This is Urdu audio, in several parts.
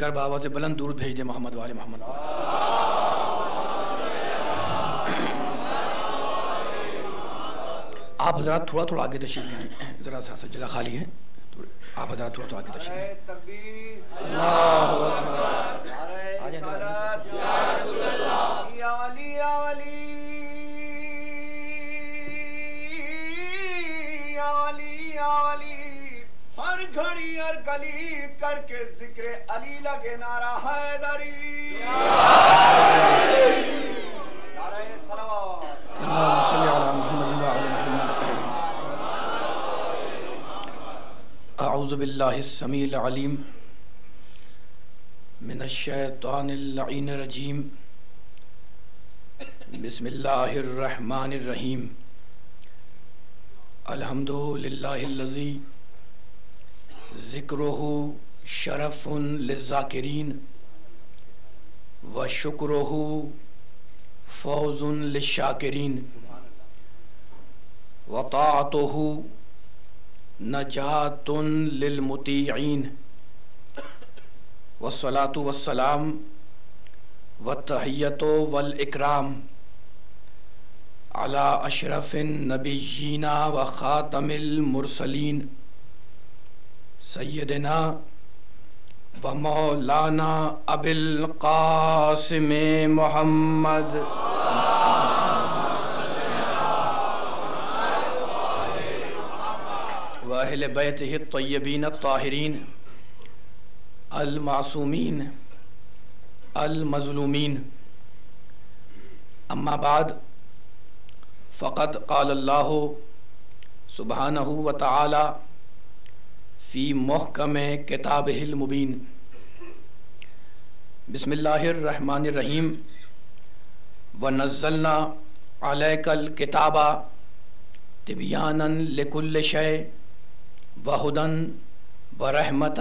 کر بآواز بلند درود بھیج دے محمد والے محمد پر۔ آپ حضرات تھوڑا تھوڑا آگے تشریف لے آئیں، ذرا سا جگہ خالی ہے، آپ حضرات تھوڑا تھوڑا آگے تشریف لے آئیں۔ اللہ اکبر، آ جائیں یا رسول اللہ، یا ولی یا ولی یا ولی یا ولی، ہر گھڑی ہر گلی کر کے ذکر علی لگے نعرہ حیدری، نعرہ صلوات، اللہم صلی علی محمد وعلی محمد۔ اعوذ باللہ السمیع العلیم من الشیطان اللعین الرجیم، بسم اللہ الرحمن الرحیم، الحمد للہ الذی ذکرہ شرف للذاکرین وشکرہ فوز للشاکرین وطاعتہ نجات للمطیعین والصلاة والسلام والتحیۃ والاکرام علی اشرف النبیین وخاتم المرسلین سیدنا و مولانا ابی القاسم محمد و اہل بیتہ الطیبین الطاہرین المعصومین المظلومین، اما بعد فقد قال اللہ سبحانہ وتعالی فی محکم کتابہ المبین، بسم اللہ الرحمن الرحیم، وَنَزَّلْنَا عَلَيْكَ الْكِتَابَ تِبْيَانًا لِكُلِّ شَيْءٍ وَهُدًى وَرَحْمَةً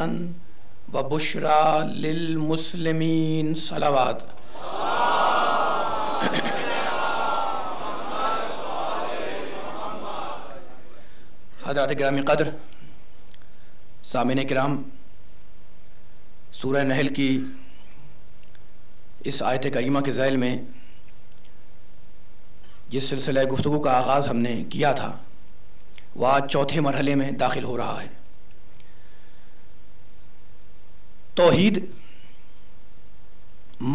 وَبُشْرَى لِلْمُسْلِمِينَ۔ صلوات۔ حضرات گرامی قدر، سامعین کرام، سورہ نحل کی اس آیت کریمہ کے ذیل میں جس سلسلہ گفتگو کا آغاز ہم نے کیا تھا وہ آج چوتھے مرحلے میں داخل ہو رہا ہے۔ توحید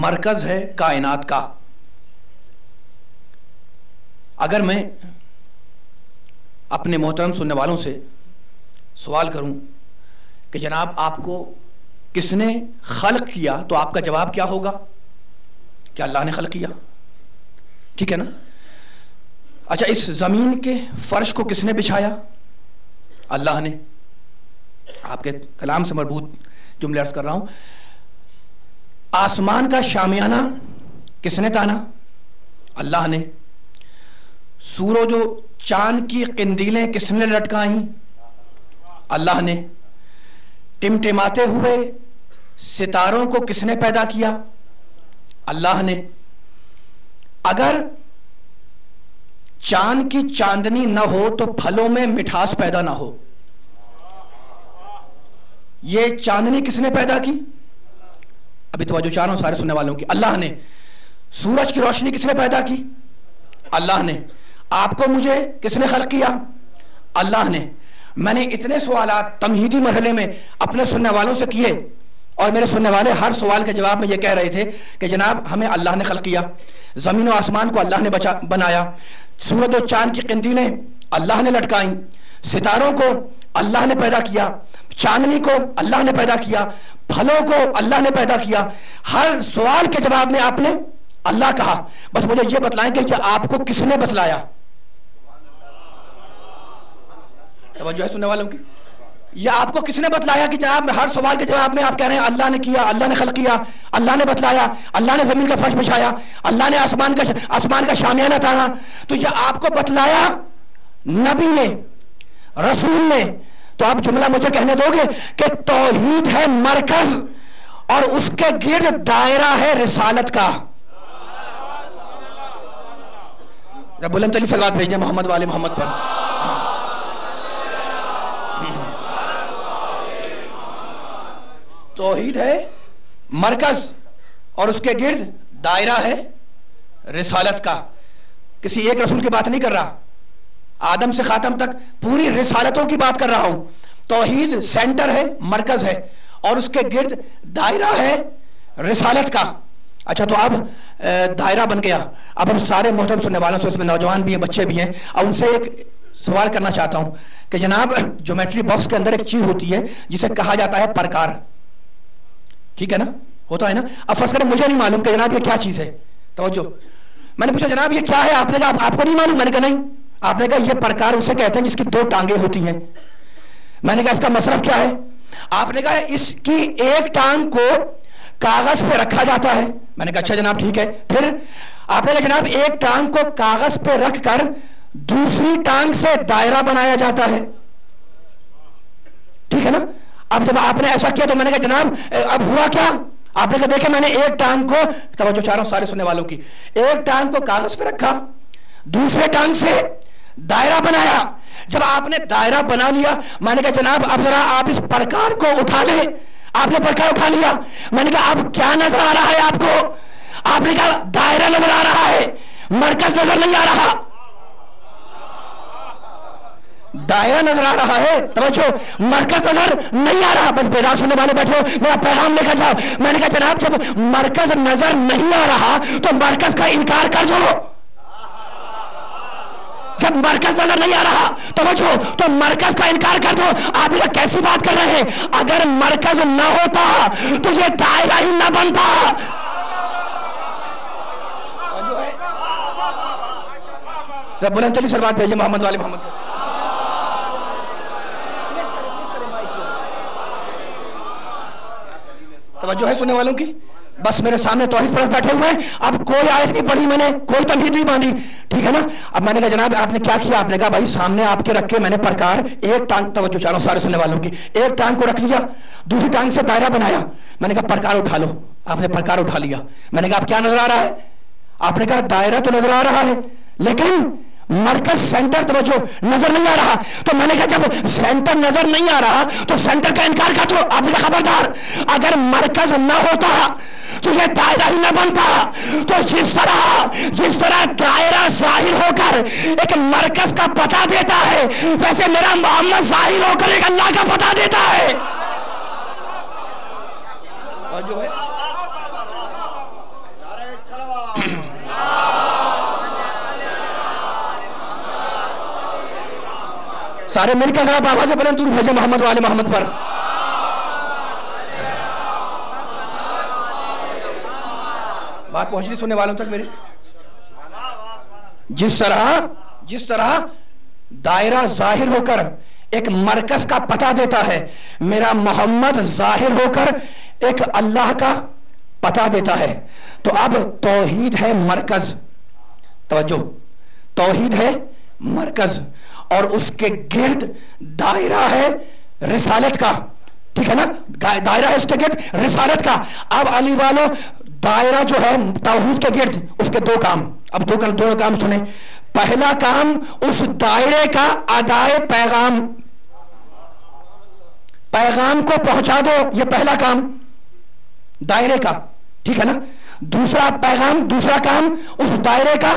مرکز ہے کائنات کا۔ اگر میں اپنے محترم سننے والوں سے سوال کروں کہ جناب آپ کو کس نے خلق کیا، تو آپ کا جواب کیا ہوگا؟ کہ اللہ نے خلق کیا، ٹھیک ہے نا؟ اچھا، اس زمین کے فرش کو کس نے بچھایا؟ اللہ نے۔ آپ کے کلام سے مربوط جملے عرض کر رہا ہوں۔ آسمان کا شامیانہ کس نے تانا؟ اللہ نے۔ سورج و چاند کی قندیلیں کس نے لٹکائیں؟ اللہ نے۔ ٹمٹماتے ہوئے ستاروں کو کس نے پیدا کیا؟ اللہ نے۔ اگر چاند کی چاندنی نہ ہو تو پھلوں میں مٹھاس پیدا نہ ہو۔ یہ چاندنی کس نے پیدا کی؟ ابھی توجہ چاہ رہا ہوں سارے سننے والوں کی۔ اللہ نے۔ سورج کی روشنی کس نے پیدا کی؟ اللہ نے۔ آپ کو مجھے کس نے خلق کیا؟ اللہ نے۔ میں نے اتنے سوالات تمہیدی مرحلے میں اپنے سننے والوں سے کیے، اور میرے سننے والے ہر سوال کے جواب میں یہ کہہ رہے تھے کہ جناب ہمیں اللہ نے خلق کیا، زمین و آسمان کو اللہ نے بنایا، سورج و چاند کی قندیلیں اللہ نے لٹکائیں، ستاروں کو اللہ نے پیدا کیا، چاندنی کو اللہ نے پیدا کیا، پھلوں کو اللہ نے پیدا کیا۔ ہر سوال کے جواب میں آپ نے اللہ کہا۔ بس مجھے یہ بتلائیں کہ یہ آپ کو کس نے بتلایا؟ توجہ ہے سننے والوں کی؟ یہ آپ کو کس نے بتلایا کہ جناب ہر سوال کے جواب میں آپ کہہ رہے ہیں اللہ نے کیا، اللہ نے خلق کیا، اللہ نے بتلایا، اللہ نے زمین کا فرش بچھایا، اللہ نے آسمان کا شامیانہ تانا؟ تو یہ آپ کو بتلایا نبی نے، رسول نے۔ تو آپ جملہ مجھے کہنے دو گے کہ توحید ہے مرکز اور اس کے گرد دائرہ ہے رسالت کا۔ بلند ترین صلوات بھیجیں محمد والے محمد پر۔ توحید ہے مرکز اور اس کے گرد دائرہ ہے رسالت کا. کسی ایک رسول کی بات نہیں کر رہا, آدم سے خاتم تک پوری رسالتوں کی بات کر رہا ہوں. توحید سینٹر ہے, مرکز ہے, اور اس کے گرد دائرہ ہے رسالت کا. اچھا, تو اب دائرہ بن گیا. اب ہم سارے محترم سننے والوں سے, اس میں نوجوان بھی ہیں, بچے بھی ہیں, اب ان سے ایک سوال کرنا چاہتا ہوں کہ جناب جیومیٹری باکس کے اندر ایک چیز ہوتی ہے جسے کہا جاتا ہے پرکار. ٹھیک ہے نا, ہوتا ہے نا. اب فرض کریں مجھے نہیں معلوم کہ جناب یہ کیا چیز ہے. توجہ, میں نے پوچھا جناب یہ کیا ہے, آپ نے کہا آپ کو نہیں معلوم. میں نے کہا نہیں. آپ نے کہا یہ پرکار اسے کہتے ہیں جس کی 2 ٹانگیں ہوتی ہیں. میں نے کہا اس کا مطلب کیا ہے. آپ نے کہا اس کی ایک ٹانگ کو کاغذ پہ رکھا جاتا ہے. میں نے کہا اچھا جناب ٹھیک ہے. پھر آپ نے کہا جناب ایک ٹانگ کو کاغذ پہ رکھ کر دوسری ٹانگ سے دائرہ بنایا جاتا ہے. ٹھیک ہے نا. اب جب آپ نے ایسا کیا تو میں نے کہا جناب اب ہوا کیا. آپ نے کہا دیکھیں میں نے ایک ٹانگ کو, توجہ چاہ رہا ہوں سارے سننے والوں کی, ایک ٹانگ کو کاغذ پہ رکھا, دوسرے ٹانگ سے دائرہ بنایا. جب آپ نے دائرہ بنا لیا, میں نے کہا جناب اب ذرا آپ اس پرکار کو اٹھا لیں. آپ نے پرکار اٹھا لیا. میں نے کہا اب کیا نظر آ رہا ہے آپ کو. آپ نے کہا دائرہ نظر آ رہا ہے, مرکز نظر نہیں آ رہا. دائرہ نظر آ رہا ہے, توجہ, مرکز نظر نہیں آ رہا. بس بیدار سننے والے بیٹھو, میرا پیغام لے کر جاؤ. میں نے کہا جناب جب مرکز نظر نہیں آ رہا تو مرکز کا انکار کر دو. جب مرکز نظر نہیں آ رہا توجہ تو مرکز کا انکار کر دو. آپ یہ کیسی بات کر رہے ہیں. اگر مرکز نہ ہوتا تو یہ دائرہ ہی نہ بنتا. بلند چلی سلوات بھیجیے محمد والے محمد. توجہ ہے سننے والوں کی. بس میرے سامنے توحید پرست بیٹھے ہوئے ہیں. اب کوئی آیت نہیں پڑھی میں نے, کوئی تمہید نہیں باندھی. ٹھیک ہے نا. اب میں نے کہا جناب آپ نے کیا کیا. آپ نے کہا بھائی سامنے آپ کے رکھ کے میں نے پرکار ایک ٹانگ, توجہ چاہوں سارے سننے والوں کی, ایک ٹانگ کو رکھ لیا, دوسری ٹانگ سے دائرہ بنایا. میں نے کہا پرکار اٹھا لو. آپ نے پرکار اٹھا لیا. میں نے کہا اب کیا نظر آ رہا ہے. آپ نے کہا دائرہ تو نظر آ رہا ہے لیکن مرکز سینٹر توجہ نظر نہیں آ رہا. تو میں نے کہا جب سینٹر نظر نہیں آ رہا تو سینٹر کا انکار کر دو. آپ نے خبردار, اگر مرکز نہ ہوتا تو یہ دائرہ ہی نہ بنتا. تو جس طرح دائرہ ظاہر ہو کر ایک مرکز کا پتہ دیتا ہے, ویسے میرا محمد ظاہر ہو کر ایک اللہ کا پتہ دیتا ہے. اور جو ہے سارے مل کے ذرا آواز بلند دور بھیجے محمد والے محمد پر. بات پہنچ رہی سننے والوں تک میرے. جس طرح دائرہ ظاہر ہو کر ایک مرکز کا پتہ دیتا ہے, میرا محمد ظاہر ہو کر ایک اللہ کا پتہ دیتا ہے. تو اب توحید ہے مرکز. توجہ, توحید ہے مرکز اور اس کے گرد دائرہ ہے رسالت کا. ٹھیک ہے نا. دائرہ ہے اس کے گرد رسالت کا. اب علی والو دائرہ جو ہے توحید کے گرد, اس کے 2 کام. اب دو کام سنیں. پہلا کام اس دائرے کا ادائے پیغام, پیغام کو پہنچا دو. یہ پہلا کام دائرے کا. ٹھیک ہے نا. دوسرا کام اس دائرے کا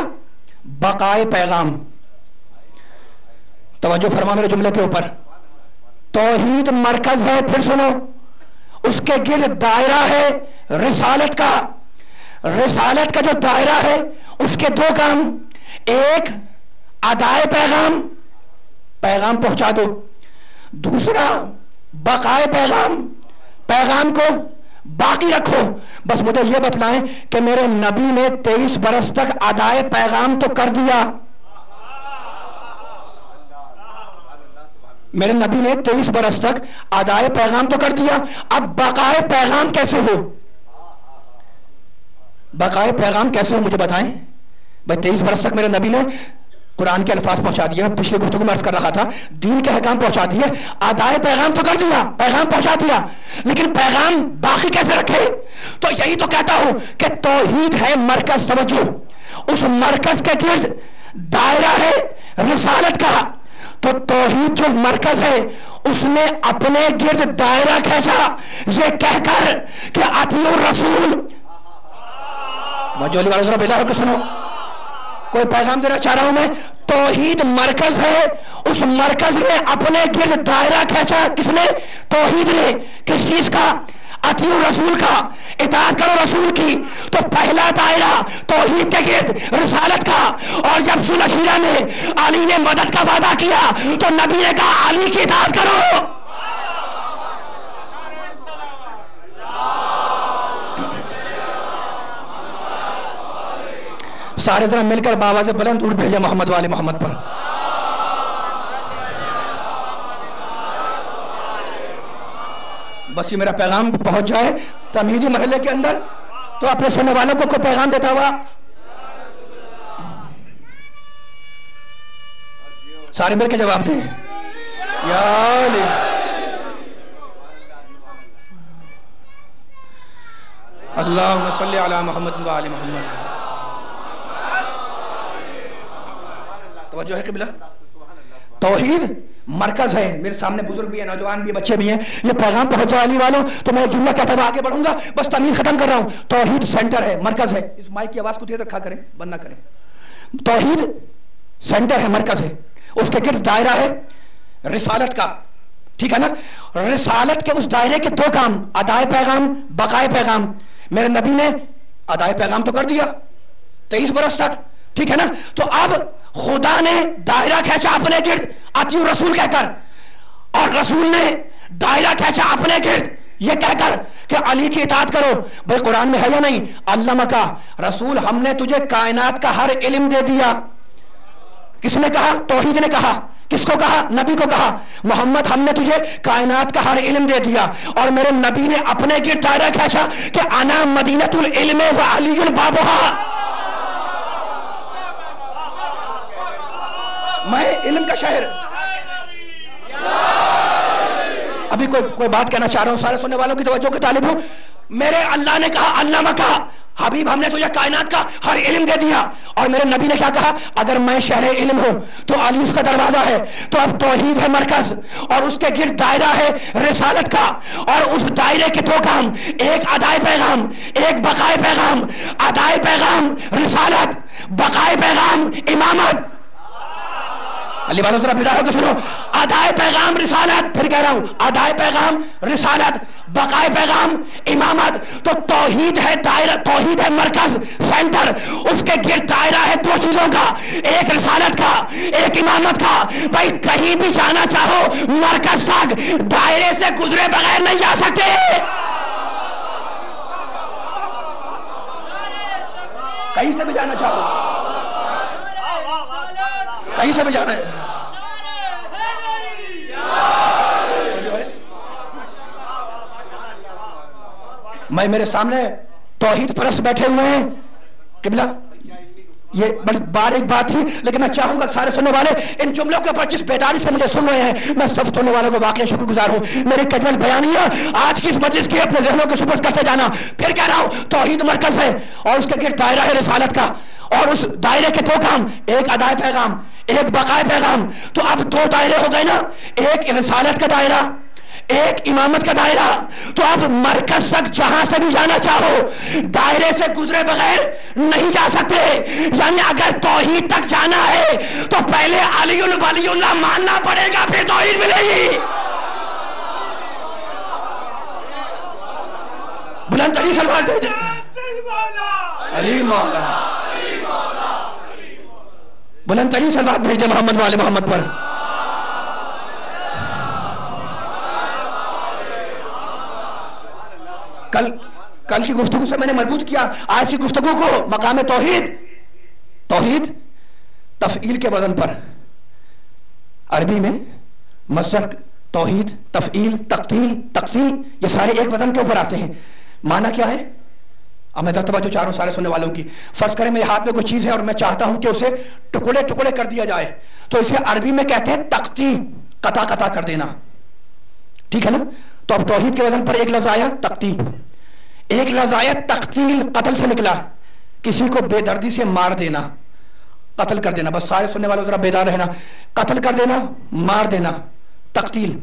بقائے پیغام. توجہ فرما میرے جملے کے اوپر. توحید مرکز ہے, پھر سنو, اس کے گرد دائرہ ہے رسالت کا. رسالت کا جو دائرہ ہے اس کے 2 کام. ایک ادائے پیغام, پیغام پہنچا دو. دوسرا بقائے پیغام, پیغام کو باقی رکھو. بس مجھے یہ بتلائیں کہ میرے نبی نے 23 برس تک ادائے پیغام تو کر دیا. میرے نبی نے 23 برس تک ادائے پیغام تو کر دیا. اب بقائے پیغام کیسے ہو. بقائے پیغام کیسے ہو مجھے بتائیں. بھائی 23 برس تک میرے نبی نے قرآن کے الفاظ پہنچا دیا, پچھلے گفتگو میں عرض کر رہا تھا دین کے احکام پہنچا دیے, ادائے پیغام تو کر دیا, پیغام پہنچا دیا, لیکن پیغام باقی کیسے رکھے. تو یہی تو کہتا ہوں کہ توحید ہے مرکز. توجہ, اس مرکز کے گرد دائرہ ہے رسالت کا. تو توحید جو مرکز ہے اس نے اپنے گرد دائرہ کھینچا یہ کہہ کر کہ اطیعوا الرسول. توجہ والے ذرا بیدار ہو کے سنو، کوئی پیغام دینا چاہ رہا ہوں میں. توحید مرکز ہے، اس مرکز نے اپنے گرد دائرہ کھینچا. کس نے؟ توحید نے. کس چیز کا؟ اطیعوا الرسول کا، اطاعت کرو رسول کی. تو پہلا دائرہ توحید کے گرد رسالت کا. اور جب سلح شیرہ میں علی نے مدد کا وعدہ کیا تو نبی نے کہا علی کی اطاعت کرو. سارے ذرا مل کر بآواز بلند درود بھیجے محمد والے محمد پر. بس یہ میرا پیغام پہنچ جائے تمہیدی مرحلے کے اندر تو اپنے سننے والوں کو کوئی پیغام دیتا ہوا. سارے مل کے جواب دیں. یا علی اللہم صلی علی محمد و آل محمد. توجہ ہے قبلہ. توحید مرکز ہے. میرے سامنے بزرگ بھی ہیں، نوجوان بھی ہیں، بچے بھی ہیں. یہ پیغام پہنچا علی والوں تو میں جملہ کہتا ہوا آگے بڑھوں گا. بس تعمیر ختم کر رہا ہوں. توحید سینٹر ہے، مرکز ہے. اس مائک کی آواز کو تیز رکھا کریں، بند نہ کریں. توحید سینٹر ہے، مرکز ہے. اس کے گرد دائرہ ہے رسالت کا. ٹھیک ہے نا؟ رسالت کے اس دائرے کے دو کام، ادائے پیغام، بقائے پیغام. میرے نبی نے ادائے پیغام تو کر دیا 23 برس تک. ٹھیک ہے نا؟ تو اب خدا نے دائرہ کھینچا اپنے گرد اطیعوا رسول کہہ کر، اور رسول نے دائرہ کھینچا اپنے گرد یہ کہہ کر کہ علی کی اطاعت کرو. بھائی قرآن میں ہے یا نہیں؟ علمہ کا رسول، ہم نے تجھے کائنات کا ہر علم دے دیا. کس نے کہا؟ توحید نے کہا. کس کو کہا؟ نبی کو کہا. محمد ہم نے تجھے کائنات کا ہر علم دے دیا. اور میرے نبی نے اپنے گرد دائرہ کھینچا کہ انا مدینۃ العلم و علی بابها، میں علم کا شہر. ابھی کوئی بات کہنا چاہ رہا ہوں، سارے سننے والوں کی توجہ کے طالب ہوں. میرے اللہ نے کہا، علامہ کہا، حبیب ہم نے تجھے کائنات کا ہر علم دے دیا. اور میرے نبی نے کیا کہا؟ اگر میں شہر علم ہوں تو علی اس کا دروازہ ہے. تو اب توحید ہے مرکز اور اس کے گرد دائرہ ہے رسالت کا. اور اس دائرے کے دو کام، ایک ادائے پیغام، ایک بقائے پیغام. ادائے پیغام رسالت، بقائے پیغام امامت. علی والوں ذرا بیدار ہو کے سنو. ادائے پیغام رسالت، پھر کہہ رہا ہوں ادائے پیغام رسالت، بقائے پیغام امامت. تو توحید ہے دائرہ، توحید ہے مرکز سینٹر. اس کے گرد دائرہ ہے دو چیزوں کا، ایک رسالت کا، ایک امامت کا. بھائی کہیں بھی جانا چاہو مرکز تک دائرے سے گزرے بغیر نہیں جا سکتے. کہیں سے بھی جانا چاہو، کہیں سے بھی جانا ہے. میں میرے سامنے توحید پرست بیٹھے ہوئے ہیں قبلہ. یہ بڑی باریک بات تھی لیکن میں چاہوں گا سارے سننے والے ان جملوں کے اوپر جس بیداری سے مجھے سن رہے ہیں، میں سب سننے والوں کو واقعی شکر گزار ہوں. میری کجمل بیانیہ آج کی اس مجلس کی اپنے ذہنوں کے سپرد کرتے جانا. پھر کہہ رہا ہوں توحید مرکز ہے اور اس کے گرد دائرہ ہے رسالت کا. اور اس دائرے کے دو کام، ایک ادائے پیغام، ایک بقائے پیغام. تو اب دو دائرے ہو گئے نا، ایک رسالت کا دائرہ، ایک امامت کا دائرہ. تو اب مرکز تک جہاں سے بھی جانا چاہو دائرے سے گزرے بغیر نہیں جا سکتے. یعنی اگر توحید تک جانا ہے تو پہلے علی ولی اللہ ماننا پڑے گا، پھر توحید ملے گی. بلند ترین سلوات بھیجیں علی مولا، بلند ترین سلوات بھیجیں محمد والے محمد پر. کل کی گفتگو سے میں نے مربوط کیا آج کی گفتگو کو مقام توحید. توحید تفعیل کے وزن پر، عربی میں مصدر توحید، تفعیل، تقتیل، تقسیم، یہ سارے ایک وزن کے اوپر آتے ہیں. معنی کیا ہے؟ اب میں توجہ چاہ رہا ہوں سارے سننے والوں کی. فرض کریں میرے ہاتھ میں کوئی چیز ہے اور میں چاہتا ہوں کہ اسے ٹکڑے ٹکڑے کر دیا جائے، تو اسے عربی میں کہتے ہیں تقطیع، قطع قطع کر دینا. ٹھیک ہے نا؟ تو اب توحید کے وزن پر ایک لفظ آیا تقطیع، ایک لفظ آیا تقتیل، قتل سے نکلا، کسی کو بے دردی سے مار دینا، قتل کر دینا. بس سارے سننے والوں ذرا بیدار رہنا. قتل کر دینا، مار دینا، تقتیل.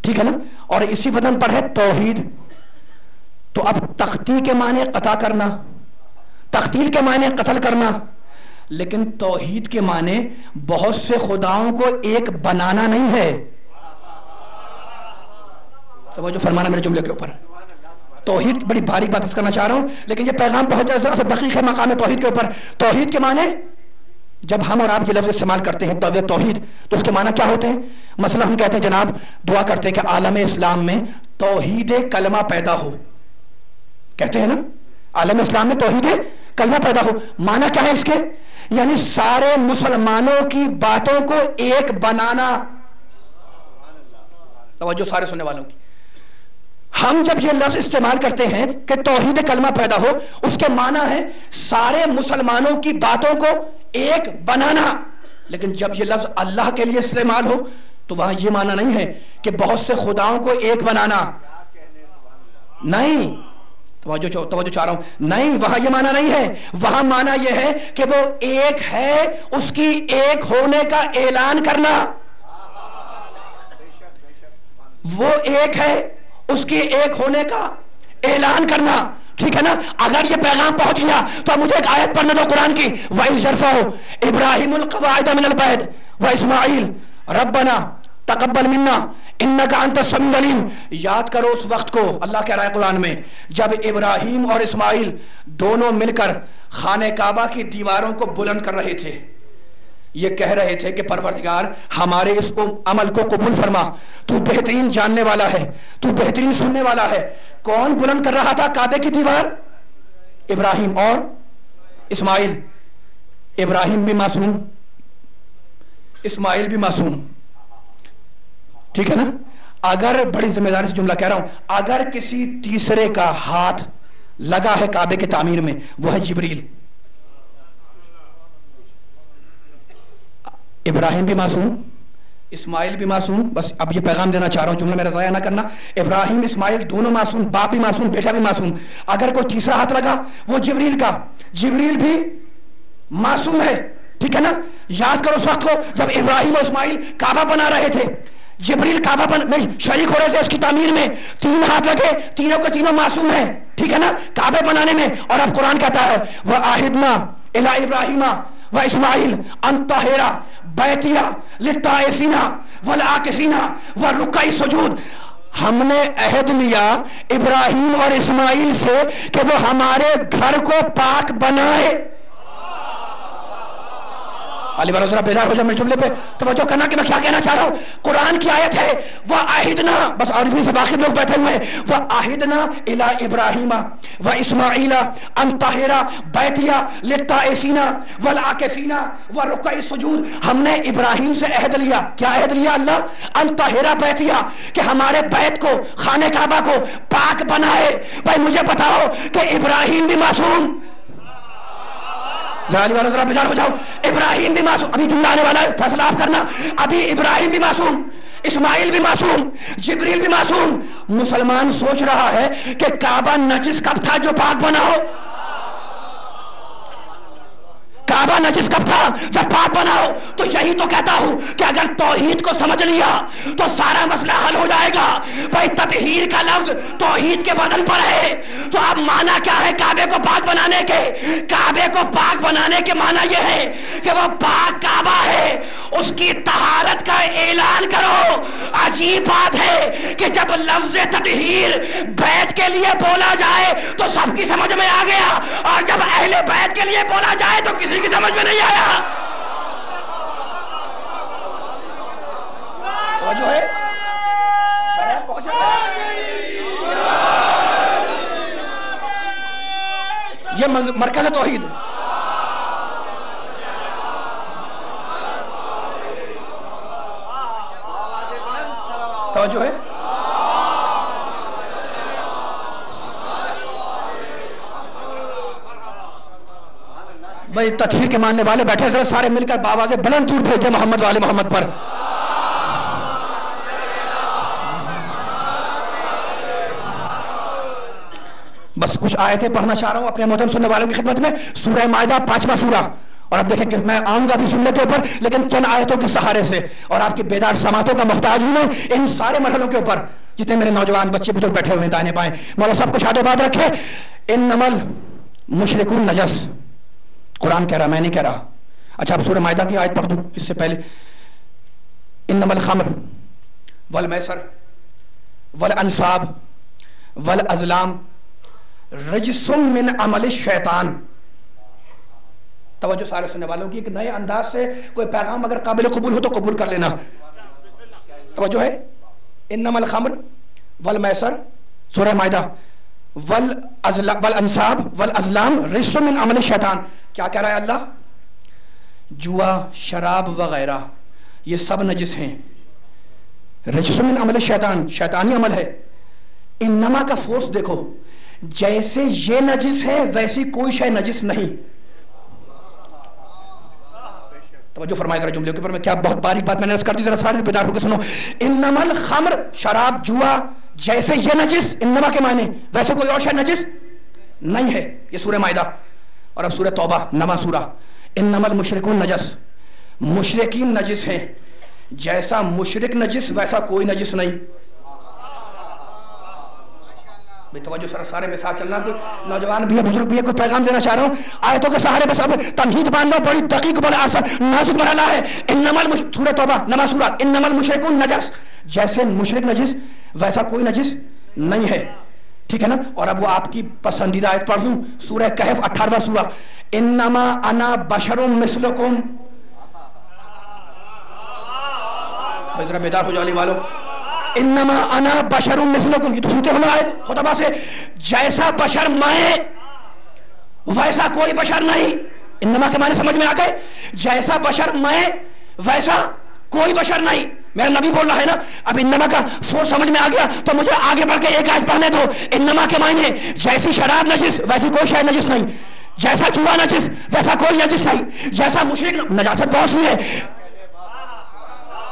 ٹھیک ہے نا, اور اسی وزن پر ہے توحید. تو اب تختی کے معنی قطع کرنا, تختیل کے معنی قتل کرنا, لیکن توحید کے معنی بہت سے خداؤں کو ایک بنانا نہیں ہے. توجہ فرمانا میرے جملے کے اوپر. توحید بڑی باریک بات کرنا چاہ رہا ہوں, لیکن یہ پیغام پہنچ جائے ذرا سا دقیق ہے مقام توحید کے اوپر. توحید کے معنی جب ہم اور آپ یہ لفظ استعمال کرتے ہیں توحید, تو اس کے معنی کیا ہوتے ہیں؟ مثلا ہم کہتے ہیں جناب دعا کرتے ہیں کہ عالم اسلام میں توحید کلمہ پیدا ہو, کہتے ہیں نا عالم اسلام میں توحید کلمہ پیدا ہو. معنی کیا ہے اس کے؟ یعنی سارے مسلمانوں کی باتوں کو ایک بنانا. توجہ سارے سننے والوں کی, ہم جب یہ لفظ استعمال کرتے ہیں کہ توحید کلمہ پیدا ہو, اس کے معنی ہے سارے مسلمانوں کی باتوں کو ایک بنانا. لیکن جب یہ لفظ اللہ کے لیے استعمال ہو تو وہاں یہ معنی نہیں ہے کہ بہت سے خداؤں کو ایک بنانا. نہیں, توجہ چاہ رہا ہوں, نہیں وہاں یہ معنی نہیں ہے. وہاں معنی یہ ہے کہ وہ ایک ہے, اس کی ایک ہونے کا اعلان کرنا. وہ ایک ہے, اس کی ایک ہونے کا اعلان کرنا. ٹھیک ہے نا. اگر یہ پیغام پہنچ گیا تو مجھے ایک آیت پڑھنے دو قرآن کی. وَإِذْ يَرْفَعُ إِبْرَاهِيمُ الْقَوَاعِدَ مِنَ الْبَيْتِ وَإِسْمَاعِيلُ رَبَّنَا تَقَبَّلْ مِنَّا اِنَّكَ أَنْتَ السَّمِيعُ الْعَلِيمُ. یاد کرو اس وقت کو, اللہ کہہ رہا ہے قرآن میں, جب ابراہیم اور اسماعیل دونوں مل کر خانہ کعبہ کی دیواروں کو بلند کر رہے تھے. یہ کہہ رہے تھے کہ پروردگار ہمارے اس عمل کو قبول فرما, تو بہترین جاننے والا ہے, تو بہترین سننے والا ہے. کون بلند کر رہا تھا کعبے کی دیوار؟ ابراہیم اور اسماعیل. ابراہیم بھی معصوم, اسماعیل بھی معصوم. ٹھیک ہے نا. اگر بڑی ذمہ داری سے جملہ کہہ رہا ہوں, اگر کسی تیسرے کا ہاتھ لگا ہے کعبے کی تعمیر میں, وہ ہے جبریل. ابراہیم بھی معصوم, اسماعیل بھی معصوم. بس اب یہ پیغام دینا چاہ رہا ہوں, جملہ میرا ضائع نہ کرنا. ابراہیم اسماعیل دونوں معصوم, باپ بھی معصوم, بیٹا بھی معصوم. اگر کوئی تیسرا ہاتھ لگا وہ جبریل کا, جبریل بھی معصوم ہے. ٹھیک ہے نا. یاد کرو اس وقت کو جب ابراہیم اور اسماعیل کعبہ بنا رہے تھے, جبریل کعبہ میں شریک ہو رہے تھے اس کی تعمیر میں. تین ہاتھ لگے, تینوں کے تینوں معصوم ہیں. ٹھیک ہے نا. کعبے بنانے میں. اور اب قرآن کہتا ہے وَآحِدْنَا إِلَىٰ إِبْرَاهِيمَ وَإِسْمَاعِيلَ أَن طَهِّرَ بَيْتِيَ لِلطَّائِفِينَ وَالْعَاكِفِينَ وَالرُّكَّعِ السُّجُودِ. ہم نے عہد لیا ابراہیم اور اسماعیل سے کہ وہ ہمارے گھر کو پاک بنائے. علی بارہ ذرا بیدار ہو جائے میرے جملے پہ توجہ کرنا کہ میں کیا کہنا چاہ رہا ہوں. قرآن کی آیت ہے وَآحِدْنَا, بس عربی سے واقف لوگ بیٹھے ہوئے ہیں, وَآحِدْنَا إِلَىٰ إِبْرَاهِيمَ وَإِسْمَاعِيلَ أَن طَهِّرَ بَيْتِيَ لِلطَّائِفِينَ وَالْعَاكِفِينَ وَالرُّكَّعِ السُّجُودِ. ہم نے ابراہیم سے عہد لیا. کیا عہد لیا اللہ؟ أن طَهِّرَ بَيْتِيَ, کہ ہمارے بیت کو, خانہ کعبہ کو پاک بنائے. بھائی مجھے بتاؤ کہ ابراہیم بھی معصوم, ذرا بیدار ہو جاؤ, ابراہیم بھی معصوم. ابھی جملہ آنے والا ہے, فیصلہ آپ کرنا. ابھی ابراہیم بھی معصوم, اسماعیل بھی معصوم, جبریل بھی معصوم. مسلمان سوچ رہا ہے کہ کعبہ نجس کب تھا جو پاک بنا ہو؟ کعبہ نجس کب تھا جب پاک بنا ہو؟ تو یہی تو کہتا ہوں کہ اگر توحید کو سمجھ لیا تو سارا مسئلہ حل ہو جائے گا. بھائی تطہیر کا لفظ توحید کے وزن پر ہے, تو اب معنی کیا ہے کعبے کو پاک بنانے کے؟ کعبے کو پاک بنانے کے معنی یہ ہے کہ وہ پاک کعبہ ہے, اس کی طہارت کا اعلان کرو. عجیب بات ہے کہ جب لفظ تطہیر بیت کے لیے بولا جائے تو سب کی سمجھ میں آ گیا, اور جب اہل بیت کے لیے بولا جائے تو کسی کی سمجھ میں نہیں آیا. جو ہے یہ مرکز ہے توحید. توجہ ہے. بھائی تطہیر کے ماننے والے بیٹھے ذرا سارے مل کر باواز بلند دور بھیجے محمد والے محمد پر. بس کچھ آیتیں پڑھنا چاہ رہا ہوں اپنے محترم سننے والوں کی خدمت میں. سورہ مائدہ 5واں سورہ, اور اب دیکھیں کہ میں آؤں گا بھی سننے کے اوپر، لیکن چند آیتوں کے سہارے سے، اور آپ کی بیدار سماعتوں کا محتاج ہوں میں ان سارے مرحلوں کے اوپر، جتنے میرے نوجوان بچے بزرگ بیٹھے ہوئے ہیں دائیں بائیں، مولا صاحب کو شاد و باد رکھے. انما المشرکون نجس، قرآن کہہ رہا، میں نہیں کہہ رہا. اچھا اب سورہ مائدہ کی آیت پڑھ دوں اس سے پہلے. انما الخمر والمیسر والانصاب والازلام رجس من عمل الشیطان. توجہ سارے سننے والوں کی، ایک نئے انداز سے کوئی پیغام اگر قابل قبول ہو تو قبول کر لینا. توجہ ہے. انما الخمر والمیسر سورہ مائدہ والانصاب والازلام رجس من عمل الشیطان. کیا کہہ رہا ہے اللہ؟ جوا، شراب وغیرہ یہ سب نجس ہیں. رجس من عمل الشیطان، شیطانی عمل ہے. انما کا فورس دیکھو، جیسے یہ نجس ہے ویسی کوئی شے نجس نہیں. توجہ فرمائے ذرا جملے کے اوپر، میں کیا بہت باریک بات میں نے عرض کر دی، ذرا سارے بیدار ہو کے سنو. انما الخمر، شراب جوا، جیسے یہ نجس، انما کے معنی ویسے کوئی اور شے نجس نہیں ہے. یہ سورہ مائدہ. اور اب سورہ توبہ، نواں سورہ. انما المشرکون نجس، مشرکین نجس ہیں، جیسا مشرک نجس ویسا کوئی نجس نہیں. بے توجہ سر، سارے میں ساتھ چلنا. کوئی نوجوان بھی ہے، بزرگ بھی ہے، کوئی پیغام دینا چاہ رہا ہوں آیتوں کے سہارے. بس اب تمہید باندھنا، بڑی دقیق، بڑا نازک مرحلہ ہے. سورہ توبہ نواں سورہ. انما المشرکون نجس، جیسے مشرک نجس ویسا کوئی نجس نہیں ہے. ٹھیک ہے نا. اور اب وہ آپ کی پسندیدہ آیت پڑھ دوں، سورہ کہف 18واں سورہ. انما انا بشر مثلکم. ذرا بیدار ہو جانے والوں. انما انا بشر مثلکم، یہ تو سنتے ہو نا آیت خطبہ سے. جیسا بشر میں ویسا کوئی بشر نہیں. انما کے معنی سمجھ میں آ گئے؟ جیسا بشر میں ویسا کوئی بشر نہیں. میرا نبی بول رہا ہے نا. اب انما کا فورس سمجھ میں آ گیا تو مجھے آگے بڑھ کے ایک آیت پڑھنے دو. انما کے معنی جیسی شراب نجس ویسی کوئی شے نجس نہیں، جیسا جوا نجس ویسا کوئی نجس نہیں، جیسا مشرک، نجاست بہت سی ہے.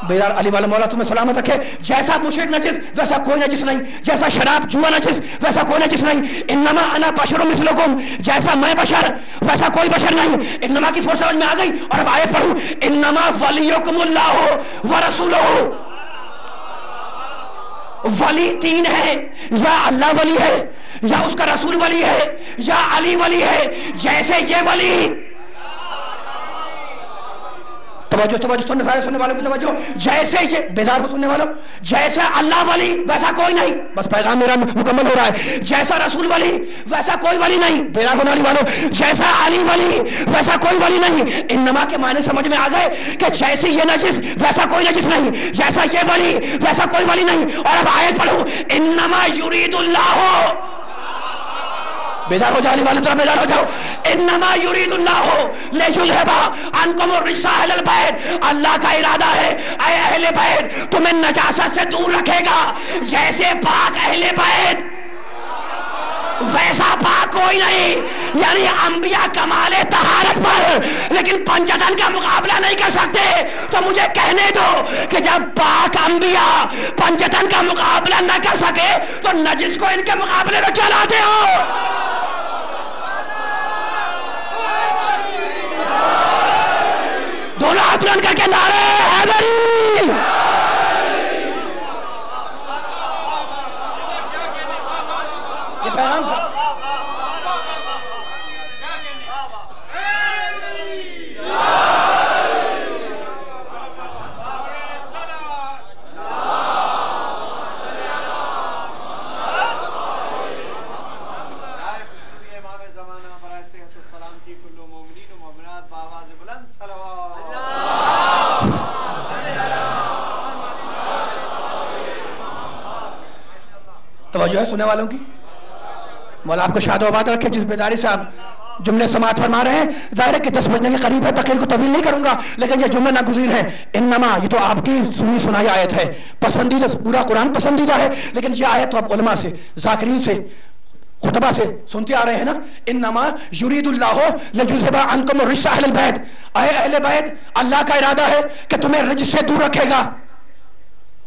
بیدار علی والا مولا تمہیں سلامت رکھے. جیسا مشرک نجس ویسا کوئی نجس نہیں، جیسا شراب جوا نجس ویسا کوئی نجس نہیں. انما انا بشر مثلکم، جیسا میں بشر ویسا کوئی بشر نہیں. انما کی فورس سمجھ میں آ گئی. اور اب آیت پڑھوں. انما ولیکم اللہ ورسولہ. ولی تین ہے، یا اللہ ولی ہے، یا اس کا رسول ولی ہے، یا علی ولی ہے. جیسے یہ ولی، توجہ توجہ سننے والوں کی توجہ، جیسے یہ بیدار ہو سننے والوں، جیسا اللہ ولی ویسا کوئی نہیں. بس پیغام میرا مکمل ہو رہا ہے. جیسا رسول ولی ویسا کوئی ولی نہیں. بیدار ہونے والوں، جیسا علی ولی ویسا کوئی ولی نہیں. انما کے معنی سمجھ میں آ گئے کہ جیسے یہ نجس ویسا کوئی نجس نہیں، جیسا یہ ولی ویسا کوئی ولی نہیں. اور اب آیت پڑھو. انما یرید اللہ، بیدار ہو جانے والے طرح بیدار ہو جاؤ. انما یرید اللہ لیذھب عنکم الرجس اہل البیت. اللہ کا ارادہ ہے اے اہل بیت تمہیں نجاست سے دور رکھے گا. جیسے پاک اہل بیت ویسا پاک کوئی نہیں. یعنی انبیاء کمال طہارت پر لیکن پنجتن کا مقابلہ نہیں کر سکتے. تو مجھے کہنے دو کہ جب پاک انبیاء پنجتن کا مقابلہ نہ کر سکے تو نجس کو ان کے مقابلے میں کیا لاتے ہو؟ دونوں ہاتھ بلند کر کے نعرے حیدری. یہ پیغام تھا. توجہ ہے سننے والوں کی. مولا آپ کو شاد و آباد رکھے. جس بیداری سے آپ جملے سماعت فرما رہے ہیں، ظاہر ہے کہ 10 بجنے کے قریب ہے، تقریر کو طویل نہیں کروں گا، لیکن یہ جملے ناگزیر ہیں. انما، یہ تو آپ کی سنی سنائی آیت ہے، پسندیدہ، پورا قرآن پسندیدہ ہے، لیکن یہ آیت تو آپ علماء سے، ذاکرین سے، خطبہ سے سنتے آ رہے ہیں نا. انما یرید اللہ لیذھب عنکم الرجس اہل البیت. اے اہل بیت، اللہ کا ارادہ ہے کہ تمہیں رجس سے دور رکھے گا.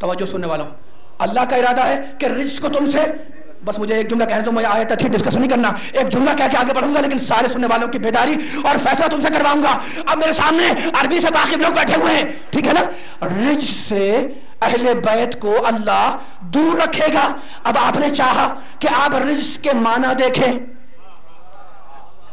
توجہ سننے والوں، اللہ کا ارادہ ہے کہ رجس کو تم سے بس مجھے ایک جملہ کہنے دو، مجھے آیت تھی ڈسکس نہیں کرنا، ایک جملہ کہہ کے آگے بڑھوں گا، لیکن سارے سننے والوں کی بیداری اور فیصلہ تم سے کرواؤں گا. اب میرے سامنے عربی سے واقف لوگ بیٹھے ہوئے ہیں، ٹھیک ہے نا. رجس سے اہل بیت کو اللہ دور رکھے گا. اب آپ نے چاہا کہ آپ رجس کے معنی دیکھیں،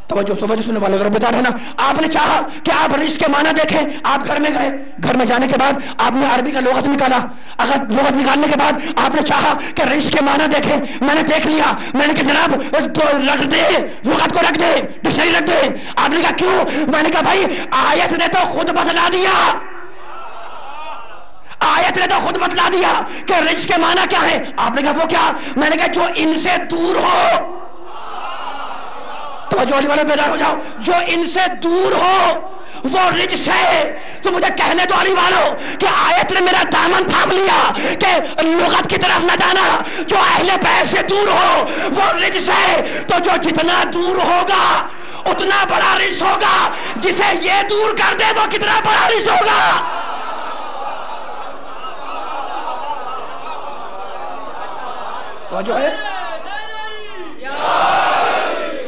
توجہ سننے والوں ذرا بیدار ہے نا. آپ نے چاہا کہ آپ رجس کے معنی دیکھیں، آپ گھر میں گئے، گھر میں جانے کے بعد آپ نے عربی کا لغت نکالا. اگر لغت نکالنے کے بعد آپ نے چاہا کہ رجس کے معنی دیکھیں، میں نے دیکھ لیا، میں نے کہا جناب رکھ دے لغت کو، رکھ دے ڈکشنری رکھ دے. آپ نے کہا کیوں؟ میں نے کہا بھائی آیت نے تو خود بتلا دیا، آیت نے تو خود بتلا دیا کہ رجس کے معنی کیا ہے. آپ نے کہا وہ کیا؟ میں نے کہا جو ان سے دور ہو. توجہ علی والے بیدار ہو جاؤ، جو ان سے دور ہو وہ رجس ہے. تو مجھے کہنے دو علی والوں کہ آیت نے میرا دامن تھام لیا کہ لغت کی طرف نہ جانا، جو اہل بیت سے دور ہو وہ رجس ہے. تو جو جتنا دور ہوگا اتنا بڑا رجس ہوگا، جسے یہ دور کر دے وہ کتنا بڑا رجس ہوگا. توجہ ہے،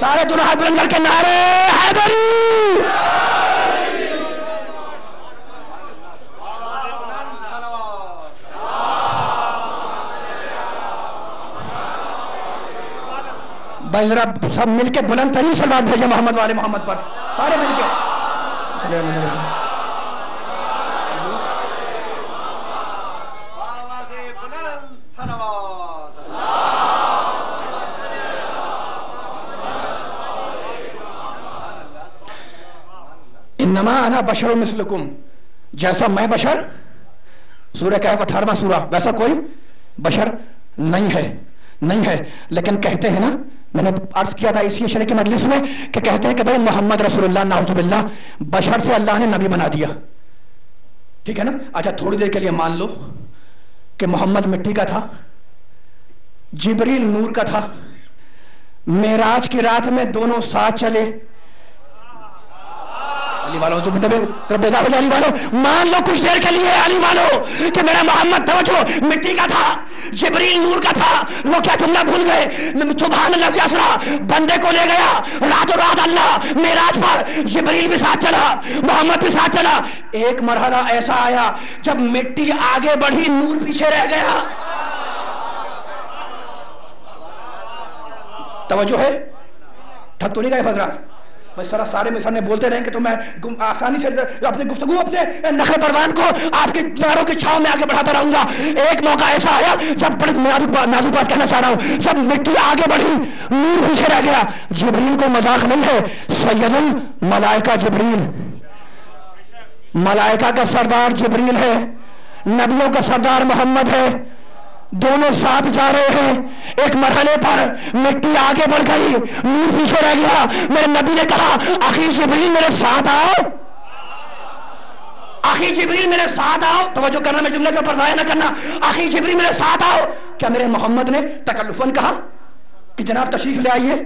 سارے دونوں ہاتھ بلند کر کے نعرے حیدری. بھائی ذرا سب مل کے بلند ترین صلوات بھیجے محمد والے محمد پر، سارے مل کے. انما انا بشر مثلکم، جیسا میں بشر، سورہ کہف 18واں سورہ، ویسا کوئی بشر نہیں ہے، نہیں ہے. لیکن کہتے ہیں نا، میں نے عرض کیا تھا اسی شرح کی مجلس میں کہ کہتے ہیں کہ بھائی محمد رسول اللہ نعوذ باللہ بشر سے اللہ نے نبی بنا دیا، ٹھیک ہے نا. اچھا تھوڑی دیر کے لیے مان لو کہ محمد مٹی کا تھا، جبریل نور کا تھا، معراج کی رات میں دونوں ساتھ چلے. علی والوں تو مطلب بیدار ہو جائے علی والوں، مان لو کچھ دیر کے لیے علی والوں کہ میرا محمد توجہ مٹی کا تھا، جبریل نور کا تھا. وہ کیا جملہ بھول گئے؟ سبحان اللہ سے اسرا، بندے کو لے گیا رات و رات اللہ معراج پر، جبریل بھی ساتھ چلا، محمد بھی ساتھ چلا. ایک مرحلہ ایسا آیا جب مٹی آگے بڑھی نور پیچھے رہ گیا. توجہ ہے، تھک تو نہیں گئے حضرات؟ بس سارے میں سامنے بولتے رہیں کہ تو میں آسانی سے اپنی گفتگو اپنے نخل پروان کو آپ کے ناروں کی چھاؤں میں آگے بڑھاتا رہوں گا. ایک موقع ایسا آیا جب بڑی نازک بات کہنا چاہ رہا ہوں، جب مٹی آگے بڑھی نور پیچھے رہ گیا. جبریل کو مذاق نہیں ہے، سید الملائکہ جبریل، ملائکہ کا سردار جبریل ہے، نبیوں کا سردار محمد ہے، دونوں ساتھ جا رہے ہیں. ایک مرحلے پر مٹی آگے بڑھ گئی، نور پیچھے رہ گیا. میرے نبی نے کہا اخی جبریل میرے ساتھ آؤ، اخی جبریل میرے ساتھ آؤ. توجہ کرنا، میں جملے کے اوپر ضائع نہ کرنا. اخی جبریل میرے ساتھ آؤ. کیا میرے محمد نے تکلفاً کہا کہ جناب تشریف لے آئیے؟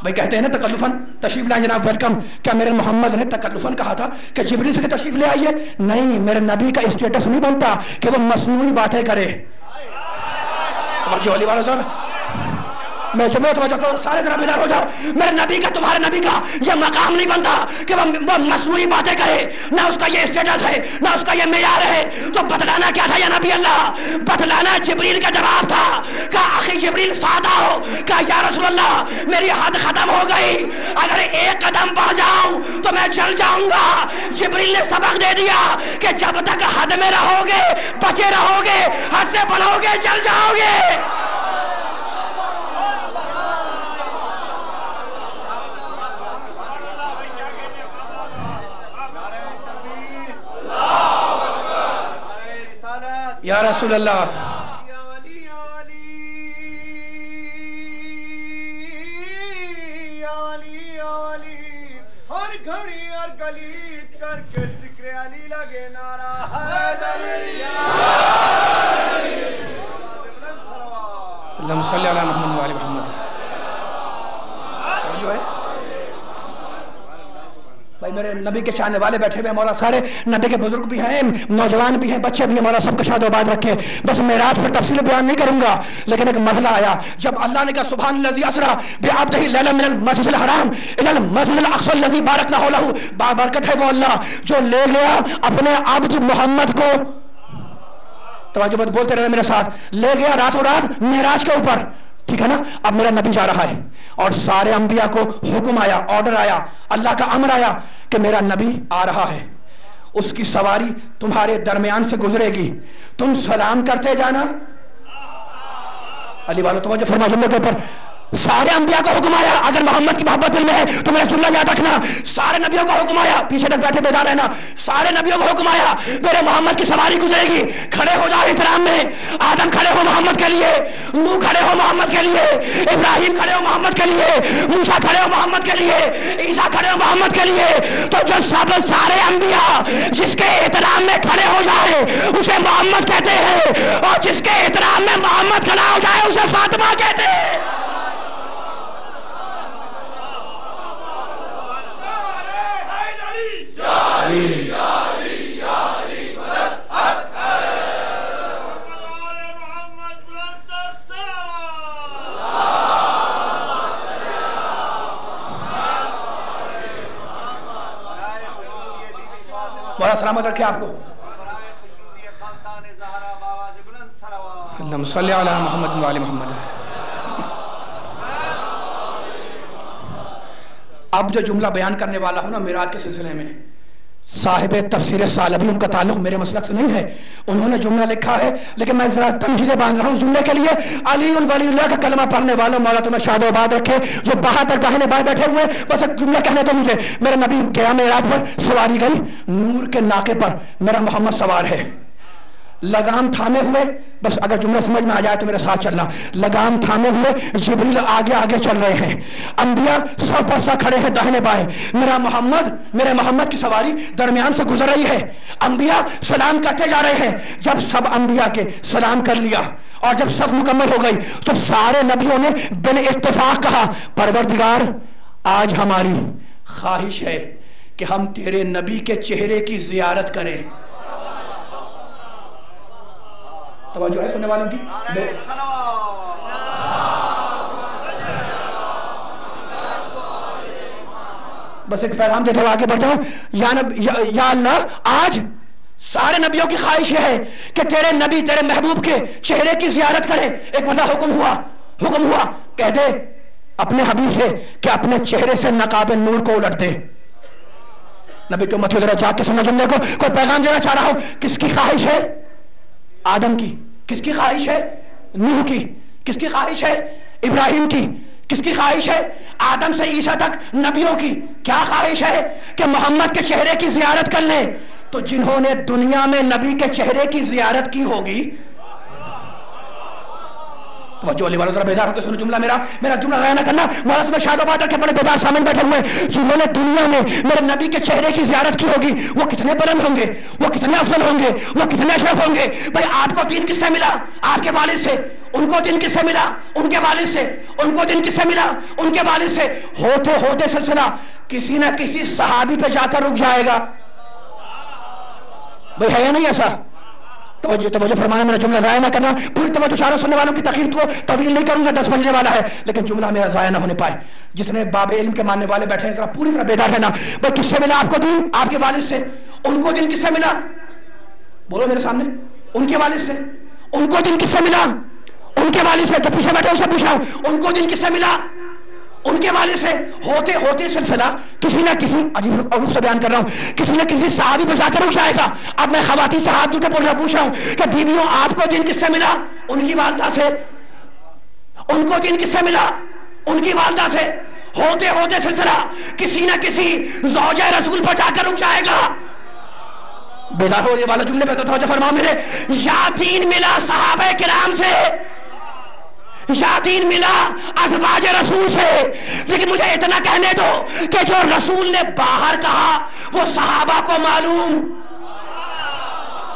بھائی کہتے ہیں نا تکلفاً تشریف لائیں جناب ویلکم. کیا میرے محمد نے تکلفاً کہا تھا کہ جبریل سے تشریف لے آئیے؟ نہیں، میرے نبی کا اسٹیٹس نہیں بنتا کہ وہ مصنوعی باتیں کرے. توجہ علی والوں صاحب، میں جمعہ توجہ کرو، سارے ذرا بیدار ہو جاؤ. میرے نبی کا، تمہارے نبی کا یہ مقام نہیں بنتا کہ وہ مصنوعی باتیں کرے، نہ اس کا یہ اسٹیٹس ہے، نہ اس کا یہ معیار ہے. تو بتلانا کیا تھا یا نبی اللہ؟ بتلانا جبریل کا جواب تھا. کہا اخی جبریل ساتھ آؤ. کہا یا رسول اللہ میری حد ختم ہو گئی، اگر ایک قدم بڑھ جاؤں تو میں جل جاؤں گا. جبریل نے سبق دے دیا کہ جب تک حد میں رہو گے بچے رہو گے، حد سے بڑھو گے جل جاؤ گے. یا رسول اللہ، ہر گھڑی اور گلی کر کے ذکر علی لگے نعرہ حیدری. اللہم صلی علی محمد و علی محمد. جو ہے میرے نبی کے چاہنے والے بیٹھے ہوئے مولا سارے نبی کے بزرگ بھی ہیں نوجوان بھی ہیں بچے بھی ہیں مولا سب کو شاد و آباد رکھے بس معراج پر تفصیل بیان نہیں کروں گا لیکن ایک مرحلہ آیا جب اللہ نے کہا سبحان الذی اسری بعبدہ لیلا من المسجد الحرام الی المسجد الاقصی الذی بارکنا حولہ بابرکت ہے وہ اللہ جو لے گیا اپنے عبد محمد کو توجہ مت بولتے رہے میرے ساتھ لے گیا راتوں رات معراج کے اوپر ٹھیک ہے نا اب میرا نبی جا رہا ہے اور سارے انبیاء کو حکم آیا آرڈر آیا اللہ کا امر آیا کہ میرا نبی آ رہا ہے اس کی سواری تمہارے درمیان سے گزرے گی تم سلام کرتے جانا علی والو توجہ فرما جملے کے اوپر سارے انبیاء کو حکم آیا اگر محمد کی محبت دل میں ہے تو میرا جملہ یاد رکھنا سارے نبیوں کو حکم آیا پیچھے تک بیٹھے بیدار رہنا سارے نبیوں کو حکم آیا میرے محمد کی سواری گزرے گی کھڑے ہو جاؤ احترام میں آدم کھڑے ہو محمد کے لیے نوح کھڑے ہو محمد کے لیے ابراہیم کھڑے ہو محمد کے لیے موسیٰ کھڑے ہو محمد کے لیے عیسیٰ کھڑے ہو محمد کے لیے تو جو سب سارے انبیاء جس کے احترام میں کھڑے ہو جائے اسے محمد کہتے ہیں اور جس کے احترام میں محمد کھڑا ہو جائے اسے فاطمہ کہتے ہیں بڑا سلامت رکھے آپ کو اللہم صلی علی محمد و علی محمد اب جو جملہ بیان کرنے والا ہوں نا معراج کے سلسلے میں صاحب تفسیر سالبی ان کا تعلق میرے مسلک سے نہیں ہے انہوں نے جملہ لکھا ہے لیکن میں ذرا تمہیدیں باندھ رہا ہوں جملے کے لیے علی ولی اللہ کا کلمہ پڑھنے والوں مولا تمہیں شاد و آباد رکھے جو باہر تک داہنے بائیں بیٹھے ہوئے بس ایک جملہ کہنے دو مجھے میرے نبی گیا معراج پر سواری گئی نور کے ناقے پر میرا محمد سوار ہے لگام تھامے ہوئے بس اگر جملہ سمجھ میں آ جائے تو میرے ساتھ چلنا لگام تھامے ہوئے جبریل آگے آگے چل رہے ہیں انبیاء سب پر سا کھڑے ہیں داہنے بائیں میرے محمد کی سواری درمیان سے گزر رہی ہے انبیاء سلام کرتے جا رہے ہیں جب سب انبیاء کے سلام کر لیا اور جب سب مکمل ہو گئی تو سارے نبیوں نے بن اتفاق کہا پروردگار آج ہماری خواہش ہے کہ ہم تیرے نبی کے چہرے کی زیارت کریں توجہ ہے سننے والوں کی بس ایک پیغام دیتے ہوئے آگے بڑھ جاؤں یا اللہ آج سارے نبیوں کی خواہش یہ ہے کہ تیرے نبی تیرے محبوب کے چہرے کی زیارت کرے ایک مرتبہ حکم ہوا کہہ دے اپنے حبیب سے کہ اپنے چہرے سے نقاب نور کو الٹ دے نبی کی امت ذرا جا کے سننا جملے کو کوئی پیغام دینا چاہ رہا ہوں کس کی خواہش ہے آدم کی کس کی خواہش ہے نوح کی کس کی خواہش ہے ابراہیم کی کس کی خواہش ہے آدم سے عیسیٰ تک نبیوں کی کیا خواہش ہے کہ محمد کے چہرے کی زیارت کر لیں تو جنہوں نے دنیا میں نبی کے چہرے کی زیارت کی ہوگی توجہ علی والوں ذرا بیدار ہو کے سنو جملہ میرا جملہ ضائع نہ کرنا مولا تمہیں شاد و آباد رکھے بڑے بیدار سامنے بیٹھے ہوئے جنہوں نے دنیا میں میرے نبی کے چہرے کی زیارت کی ہوگی وہ کتنے بلند ہوں گے وہ کتنے افضل ہوں گے وہ کتنے اشرف ہوں گے بھائی آپ کو دین کس سے ملا آپ کے والد سے ان کو دین کس سے ملا ان کے والد سے ان کو دین کس سے ملا ان کے والد سے ہوتے ہوتے سلسلہ کسی نہ کسی صحابی پہ جا کر رک جائے گا بھائی ہے یا نہیں ایسا توجہ فرمانا میرا جملہ ضائع نہ کرنا پوری توجہ چاروں سننے والوں کی تخیر تو طویل نہیں کروں گا 10 بجنے والا ہے لیکن جملہ میرا ضائع نہ ہونے پائے جتنے باب علم کے ماننے والے بیٹھے ہیں پوری طرح بیدار رہنا بھائی کس سے ملا آپ کو دین آپ کے والد سے ان کو دین کس سے ملا بولو میرے سامنے ان کے والد سے ان کو دین کس سے ملا ان کے والد سے جو پیچھے بیٹھے ان سے پوچھا ہوں ان کو دین کس سے ملا ان کے والد سے ہوتے ہوتے سلسلہ کسی نہ کسی عجیب عروج سے بیان کر رہا ہوں کسی نہ کسی صحابی پہ جا کر رک جائے گا اب میں خواتین سے ہاتھ دھو کے پوچھ رہا ہوں کہ بیویوں آپ کو دین کس سے ملا ان کی والدہ سے ان کو دین کس سے ملا ان کی والدہ سے ہوتے ہوتے سلسلہ کسی نہ کسی زوجہ رسول پر جا کر رک جائے گا بیدار ہونے والا جملے پہ توجہ فرماؤ میرے یا دین ملا صحابہ کرام سے یا دین ملا ازواج رسول سے لیکن مجھے اتنا کہنے دو کہ جو رسول نے باہر کہا وہ صحابہ کو معلوم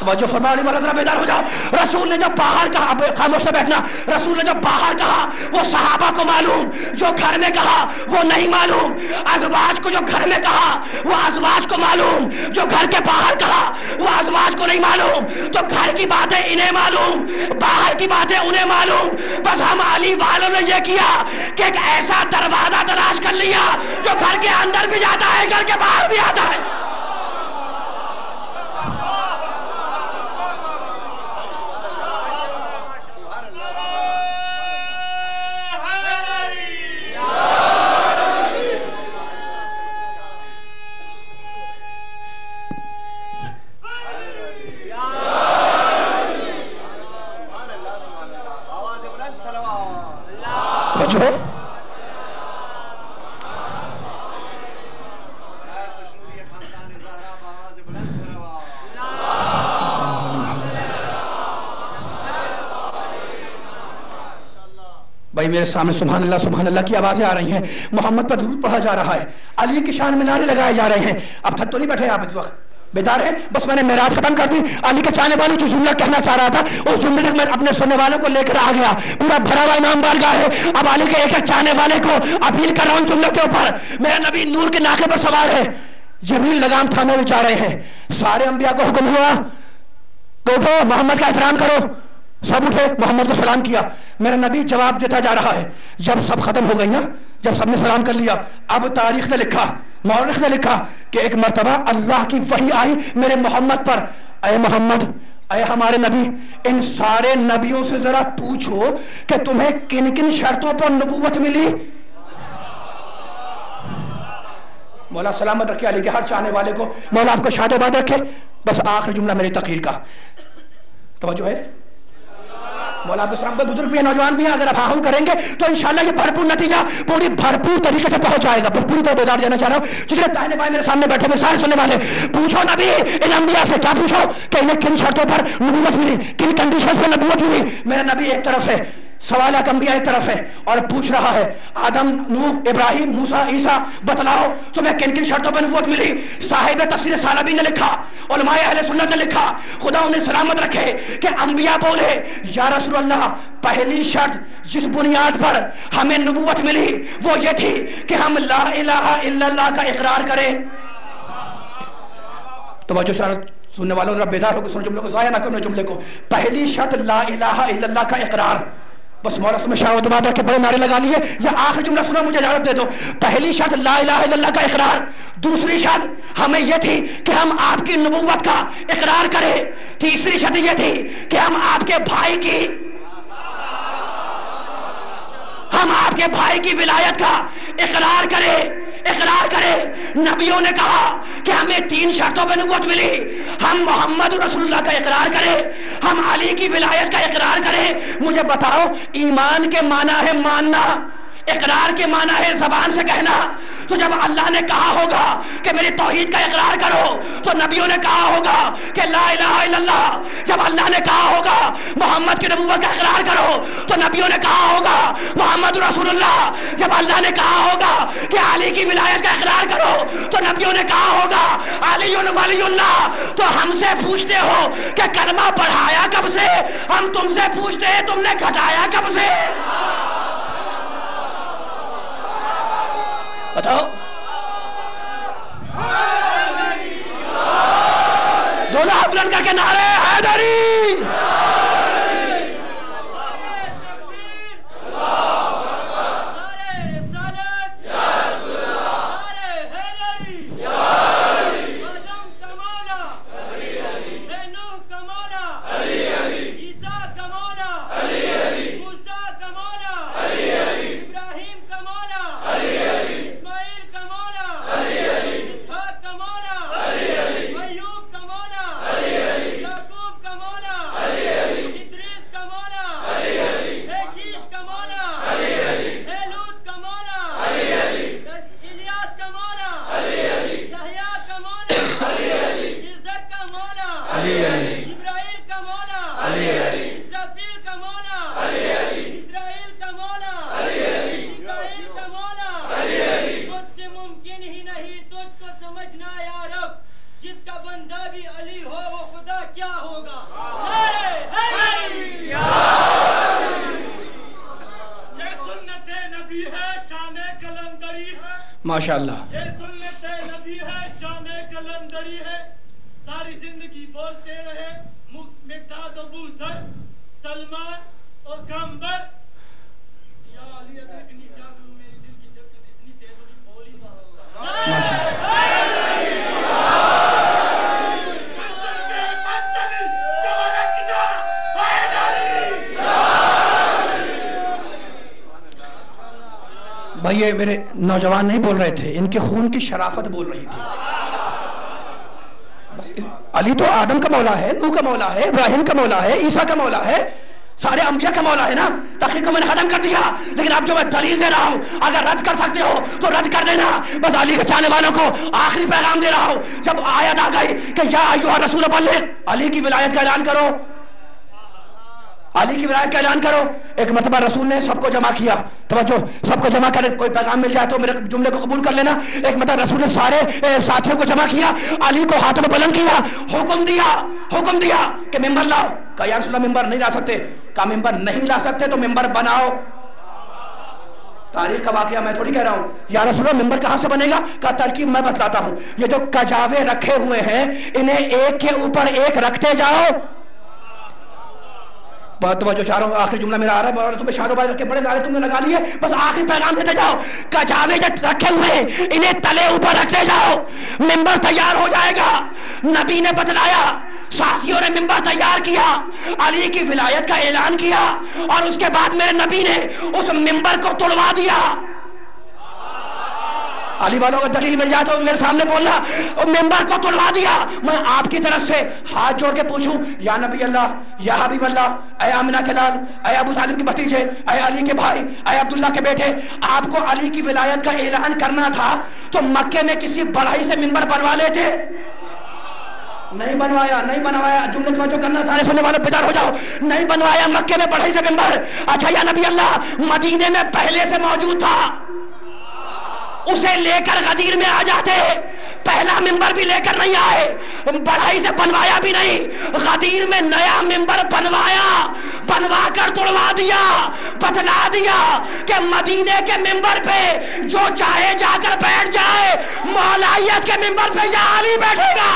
توجہ فرما علی والا ذرا بیدار ہو جاؤ. رسول نے جب باہر کہا, اب خاموش سے بیٹھنا, رسول نے جب باہر کہا وہ صحابہ کو معلوم, جو گھر میں کہا وہ نہیں معلوم. ازواج کو جو گھر میں کہا وہ ازواج کو معلوم, جو گھر کے باہر کہا وہ ازواج کو نہیں معلوم. تو گھر کی باتیں انہیں معلوم, باہر کی باتیں انہیں معلوم. بس ہم علی والوں نے یہ کیا کہ ایک ایسا دروازہ تلاش کر لیا جو گھر کے اندر بھی جاتا ہے, گھر کے باہر بھی آتا ہے. جو ہے بھائی میرے سامنے سبحان اللہ کی آوازیں آ رہی ہیں, محمد پر درود پڑھا جا رہا ہے, علی کی شان میں نعرے لگائے جا رہے ہیں. اب تھک تو نہیں بیٹھے آپ اس وقت, بیدار ہے؟ بس میں نے معراج ختم کر دی. علی کے چاہنے والے جو جملہ کہنا چاہ رہا تھا اس جملے تک میں اپنے سننے والوں کو لے کر آ گیا. پورا بھرا ہوا امام بارگاہ ہے. اب علی کے ایک ایک چاہنے والے کو اپیل کر رہا ہوں جملے کے اوپر. میرا نبی نور کے ناقے پر سوار ہے, جبریل لگام تھامے ہوئے جا رہے ہیں. سارے انبیاء کو حکم ہوا تو اٹھو, محمد کا احترام کرو. سب اٹھے, محمد کو سلام کیا. میرا نبی جواب دیتا جا رہا ہے. جب سب ختم ہو گئی نا, جب سب نے سلام کر لیا, اب تاریخ نے لکھا, مورخ نے لکھا کہ ایک مرتبہ اللہ کی وحی آئی میرے محمد پر. اے محمد, اے ہمارے نبی, ان سارے نبیوں سے ذرا پوچھو کہ تمہیں کن کن شرطوں پر نبوت ملی. مولا سلامت رکھے علی کے ہر چاہنے والے کو, مولا آپ کو شاد آباد رکھے. بس آخری جملہ میری تقریر کا, توجہ ہے؟ مولا عبد السلام بھائی بزرگ بھی ہیں, نوجوان بھی ہیں, اگر آپ ہاں کریں گے تو انشاءاللہ یہ بھرپور نتیجہ پوری بھرپور طریقے سے پہنچ جائے گا. بس پوری طرح بیدار جانا چاہ رہا ہوں. جتنے داہنے بائیں میرے سامنے بیٹھے ہوئے سارے سننے والے, پوچھو نبی ان انبیاء سے, کیا پوچھو کہ انہیں کن شرطوں پر نبوت ملی, کن کنڈیشنز پر نبوت ملی. میرا نبی ایک طرف ہے, سوال انبیاء ایک طرف ہے, اور پوچھ رہا ہے آدم, نوح, ابراہیم, موسیٰ, عیسیٰ, بتلاؤ تمہیں کن کن شرطوں پر نبوت ملی. صاحب تفسیر سالبی نے لکھا, علماء اہل سنت نے لکھا, خدا انہیں سلامت رکھے, کہ انبیاء بولے یا رسول اللہ پہلی شرط جس بنیاد پر ہمیں نبوت ملی وہ یہ تھی کہ ہم لا الہ الا اللہ کا اقرار کریں. توجہ سننے والوں ذرا بیدار ہو کے سن جملے کو, ضائع نہ کرو جملے کو. پہلی شرط لا الہ الا اللہ کا اقرار. بس مولا تمہیں شاہد بات رکھ کے بڑے نعرے لگا لیے, یا آخری جملہ سنو مجھے اجازت دے دو. پہلی شرط لا الہ الا اللہ کا اقرار. دوسری شرط ہمیں یہ تھی کہ ہم آپ کی نبوت کا اقرار کریں. تیسری شرط یہ تھی کہ ہم آپ کے بھائی کی ولایت کا اقرار کرے. نبیوں نے کہا کہ ہمیں 3 شرطوں پہ نبوت ملی. ہم محمد رسول اللہ کا اقرار کریں, ہم علی کی ولایت کا اقرار کریں. مجھے بتاؤ, ایمان کے معنی ہے ماننا, اقرار کے معنی ہے زبان سے کہنا. تو جب اللہ نے کہا ہوگا کہ میری توحید کا اقرار کرو تو نبیوں نے کہا ہوگا کہ لا الہ الا اللہ. جب اللہ نے کہا ہوگا محمد کی نبوت کا اقرار کرو تو نبیوں نے کہا ہوگا محمد رسول اللہ. جب اللہ نے کہا ہوگا کہ علی کی ولایت کا اقرار کرو تو نبیوں نے کہا ہوگا علی ولی اللہ. تو ہم سے پوچھتے ہو کہ کلمہ پڑھایا کب سے, ہم تم سے پوچھتے ہیں تم نے گھٹایا کب سے. بتاؤ, دونوں ہاتھ بلند کر کے نعرے حیدری. جس کا بندہ بھی علی ہو وہ خدا کیا ہوگا. ماشاءاللہ. یہ سنت نبی ہے، شان کلندری ہے، ساری زندگی بولتے رہے. مقداد و بوذر، سلمان اور کمبر. یا علی ادرکنی، کیا میری دل کی دقت اتنی تیز ہوگی، بول ہی ماشاءاللہ. بھائی یہ میرے نوجوان نہیں بول رہے تھے، ان کے خون کی شرافت بول رہی تھی. بس علی تو آدم کا مولا ہے، نوح کا مولا ہے، ابراہیم کا مولا ہے، عیسیٰ کا مولا ہے، سارے انبیاء کا مولا ہے نا. تحقیق کو میں نے ختم کر دیا، لیکن اب جو میں دلیل دے رہا ہوں اگر رد کر سکتے ہو تو رد کر دینا. بس علی کے چاہنے والوں کو آخری پیغام دے رہا ہوں. جب آیت آ گئی کہ یا ایھا الرسول بلغ، علی کی ولایت کا اعلان کرو، علی کی ولایت کا اعلان کرو. ایک مرتبہ رسول نے سب کو جمع کیا، توجہ، سب کو جمع کرے، کوئی پیغام مل جائے تو میرے جملے کو قبول کر لینا. ایک مرتبہ رسول نے سارے ساتھیوں کو جمع کیا، علی کو ہاتھ میں بلند کیا، حکم دیا کہ ممبر لاؤ. کہا یا رسول اللہ ممبر نہیں لا سکتے. کہا ممبر نہیں لا سکتے تو ممبر بناؤ. تاریخ کا واقعہ میں تھوڑی کہہ رہا ہوں. یا رسول اللہ ممبر کہاں سے بنے گا؟ کہا ترکیب میں بتلاتا ہوں. یہ جو کجاوے رکھے ہوئے ہیں انہیں ایک کے اوپر ایک رکھتے جاؤ. بہت توجہ چاہ رہا ہوں، آخری جملہ میرا آ رہا ہے. تمہیں شادو باز رکھ کے بڑے نعرے تم نے لگا لیے، بس آخری پیغام دیتے جاؤ. کجاوے جو رکھے ہوئے ہیں انہیں تلے اوپر رکھتے جاؤ، ممبر تیار ہو جائے گا. نبی نے بتلایا، ساتھیوں نے ممبر تیار کیا، علی کی ولایت کا اعلان کیا، اور اس کے بعد میرے نبی نے اس ممبر کو توڑوا دیا. علی والوں کو دلیل مل جائے تو میرے سامنے بولنا. ممبر کو توڑوا دیا. میں آپ کی طرف سے ہاتھ جوڑ کے پوچھوں، یا نبی اللہ، یا حبیب اللہ، اے آمنہ کے لال، اے ابو طالب کے بھتیجے، اے علی کے بھائی، اے عبداللہ کے بیٹے، آپ کو علی کی ولایت کا اعلان کرنا تھا تو مکے میں کسی بڑھائی سے ممبر بنوا لیتے. نہیں بنوایا. جملے توجہ کرنا، سارے سننے والے بیدار ہو جاؤ. نہیں بنوایا مکے میں بڑھائی سے ممبر. اچھا یا نبی اللہ، مدینے میں پہلے سے موجود تھا، اسے لے کر غدیر میں آ جاتے. پہلا ممبر بھی لے کر نہیں آئے، بڑھائی سے بنوایا بھی نہیں، غدیر میں نیا ممبر بنوا کر توڑوا دیا. بتلا دیا کہ مدینے کے ممبر پہ جو چاہے جا کر بیٹھ جائے، مولائیت کے ممبر پہ یا علی بیٹھے گا.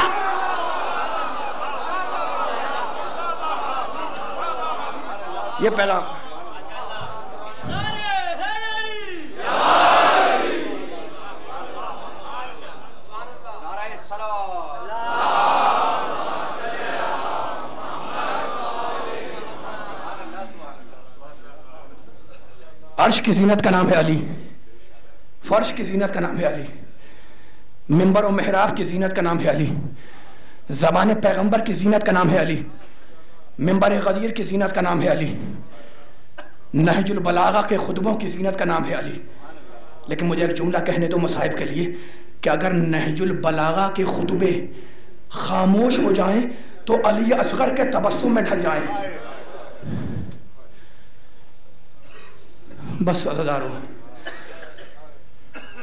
یہ پیغام عرش کی زینت کا نام ہے علی، فرش کی زینت کا نام ہے علی، منبر و محراب کی زینت کا نام ہے علی، زبان پیغمبر کی زینت کا نام ہے علی، منبر غدیر کی زینت کا نام ہے علی، نہج البلاغہ کے خطبوں کی زینت کا نام ہے علی. لیکن مجھے ایک جملہ کہنے دو مصائب کے لیے کہ اگر نہج البلاغہ کے خطبے خاموش ہو جائیں تو علی اصغر کے تبسم میں ڈھل جائیں. بس عزادارو،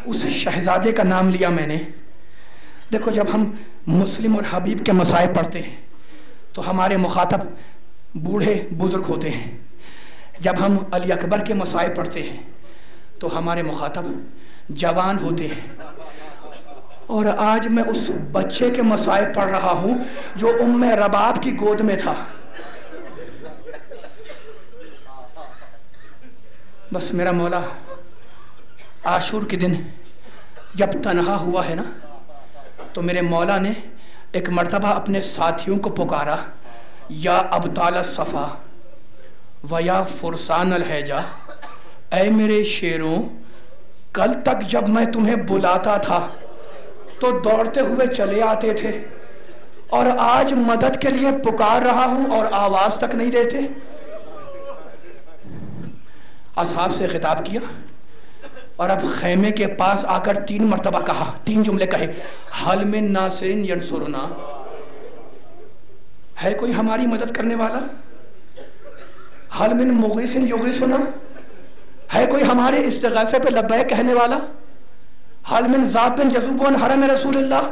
اس شہزادے کا نام لیا میں نے. دیکھو جب ہم مسلم اور حبیب کے مسائب پڑھتے ہیں تو ہمارے مخاطب بوڑھے بزرگ ہوتے ہیں. جب ہم علی اکبر کے مسائب پڑھتے ہیں تو ہمارے مخاطب جوان ہوتے ہیں. اور آج میں اس بچے کے مسائب پڑھ رہا ہوں جو ام رباب کی گود میں تھا. بس میرا مولا عاشور کے دن جب تنہا ہوا ہے نا تو میرے مولا نے ایک مرتبہ اپنے ساتھیوں کو پکارا، یا ابطال الصفا و یا فرسان الحجہ، اے میرے شیروں، کل تک جب میں تمہیں بلاتا تھا تو دوڑتے ہوئے چلے آتے تھے، اور آج مدد کے لیے پکار رہا ہوں اور آواز تک نہیں دیتے. اصحاب سے خطاب کیا اور اب خیمے کے پاس آ کر 3 مرتبہ کہا، 3 جملے کہے، حل من ناصر ینصرنا، ہے کوئی ہماری مدد کرنے والا؟ حل من مغیث یغیثنا، ہے کوئی ہمارے استغاثے پہ لبیک کہنے والا؟ حل من ذاب جذوب حرم رسول اللہ،